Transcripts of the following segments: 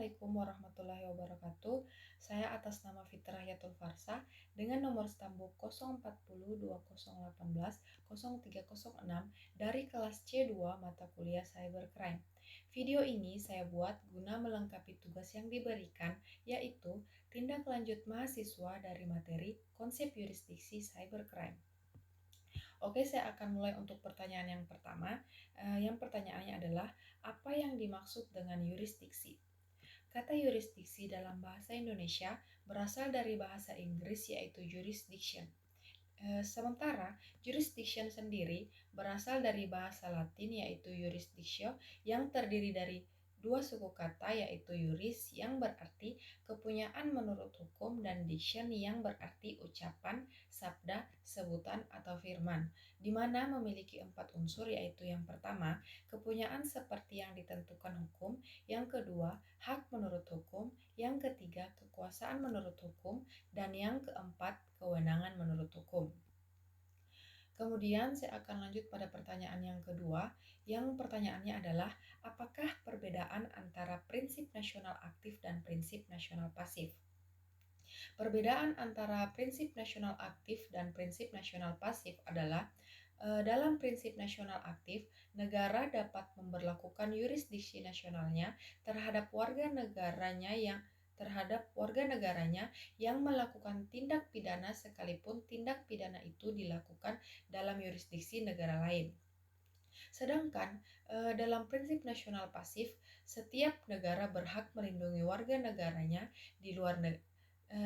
Assalamualaikum warahmatullahi wabarakatuh. Saya atas nama Fitrah Yatul Farsa dengan nomor stambuk 04020180306 dari kelas C2 mata kuliah Cybercrime. Video ini saya buat guna melengkapi tugas yang diberikan, yaitu tindak lanjut mahasiswa dari materi konsep yurisdiksi Cybercrime. Oke, saya akan mulai untuk pertanyaan yang pertama. Yang pertanyaannya adalah, apa yang dimaksud dengan yurisdiksi? Kata yurisdiksi dalam bahasa Indonesia berasal dari bahasa Inggris yaitu jurisdiction. Sementara jurisdiction sendiri berasal dari bahasa Latin yaitu jurisdictio yang terdiri dari dua suku kata yaitu juris yang berarti kepunyaan menurut hukum dan diction yang berarti ucapan, sabda, sebutan, atau firman, di mana memiliki 4 unsur yaitu yang pertama, kepunyaan seperti yang ditentukan hukum, yang kedua, hak menurut hukum, yang ketiga, kekuasaan menurut hukum, dan yang keempat, kewenangan menurut hukum. Kemudian saya akan lanjut pada pertanyaan yang kedua, yang pertanyaannya adalah, apakah perbedaan antara prinsip nasional aktif dan prinsip nasional pasif? Perbedaan antara prinsip nasional aktif dan prinsip nasional pasif adalah, dalam prinsip nasional aktif, negara dapat memberlakukan yurisdiksi nasionalnya terhadap warga negaranya yang melakukan tindak pidana sekalipun tindak pidana itu dilakukan dalam yurisdiksi negara lain. Sedangkan dalam prinsip nasional pasif, setiap negara berhak melindungi warga negaranya di luar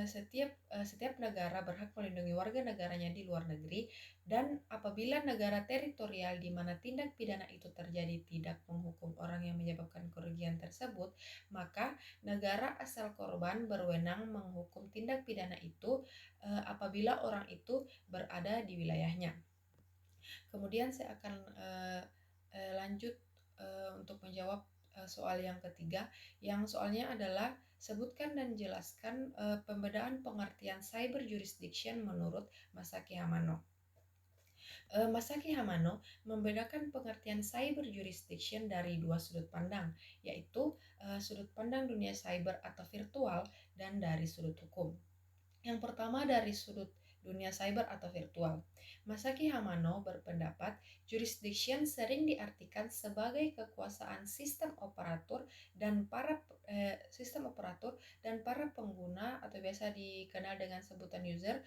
setiap negara berhak melindungi warga negaranya di luar negeri, dan apabila negara teritorial di mana tindak pidana itu terjadi tidak menghukum orang yang menyebabkan kerugian tersebut, maka negara asal korban berwenang menghukum tindak pidana itu apabila orang itu berada di wilayahnya. Kemudian saya akan lanjut untuk menjawab soal yang ketiga, yang soalnya adalah sebutkan dan jelaskan pembedaan pengertian cyber jurisdiction menurut Masaki Hamano. Masaki Hamano membedakan pengertian cyber jurisdiction dari dua sudut pandang, yaitu sudut pandang dunia cyber atau virtual dan dari sudut hukum. Yang pertama dari sudut dunia cyber atau virtual. Masaki Hamano berpendapat jurisdiction sering diartikan sebagai kekuasaan sistem operator dan para pengguna atau biasa dikenal dengan sebutan user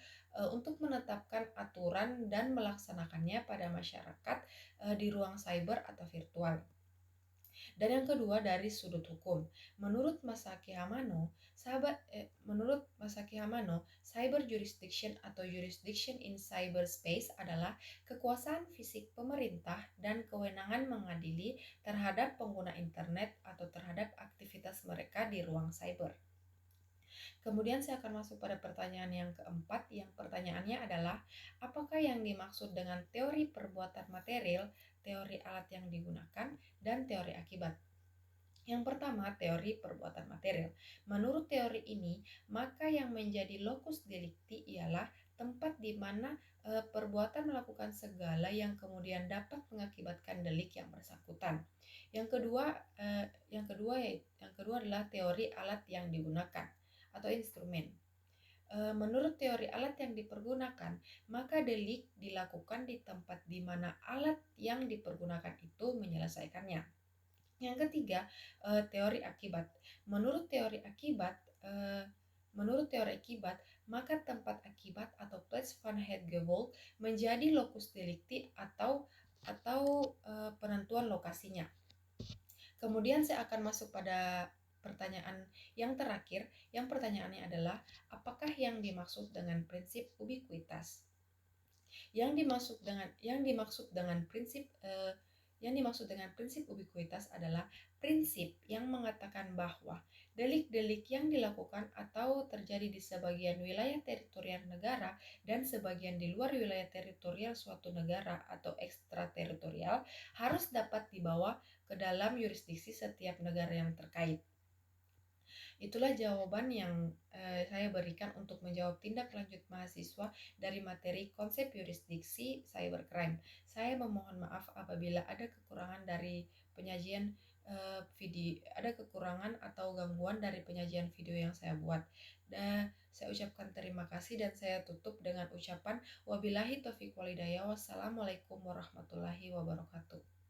untuk menetapkan aturan dan melaksanakannya pada masyarakat di ruang cyber atau virtual. Dan yang kedua dari sudut hukum. Menurut Masaki Hamano, cyber jurisdiction atau jurisdiction in cyberspace adalah kekuasaan fisik pemerintah dan kewenangan mengadili terhadap pengguna internet atau terhadap aktivitas mereka di ruang cyber. Kemudian saya akan masuk pada pertanyaan yang keempat, yang pertanyaannya adalah, apakah yang dimaksud dengan teori perbuatan material, teori alat yang digunakan, dan teori akibat? Yang pertama, teori perbuatan material. Menurut teori ini, maka yang menjadi locus delicti ialah tempat di mana perbuatan melakukan segala yang kemudian dapat mengakibatkan delik yang bersangkutan. Yang kedua adalah teori alat yang digunakan atau instrumen. Menurut teori alat yang dipergunakan, maka delik dilakukan di tempat di mana alat yang dipergunakan itu menyelesaikannya. Yang ketiga, teori akibat. Menurut teori akibat, maka tempat akibat atau Platz van het-Gewolf menjadi locus delicti atau penentuan lokasinya. Kemudian saya akan masuk pada pertanyaan yang terakhir, yang pertanyaannya adalah, apakah yang dimaksud dengan prinsip ubikuitas? Yang dimaksud dengan prinsip ubikuitas adalah prinsip yang mengatakan bahwa delik-delik yang dilakukan atau terjadi di sebagian wilayah teritorial negara dan sebagian di luar wilayah teritorial suatu negara atau ekstrateritorial harus dapat dibawa ke dalam yurisdiksi setiap negara yang terkait. Itulah jawaban yang saya berikan untuk menjawab tindak lanjut mahasiswa dari materi konsep yurisdiksi cybercrime. Saya memohon maaf apabila ada kekurangan dari penyajian ada kekurangan atau gangguan dari penyajian video yang saya buat. Dan saya ucapkan terima kasih dan saya tutup dengan ucapan wabillahi taufiq walhidayah. Wassalamualaikum warahmatullahi wabarakatuh.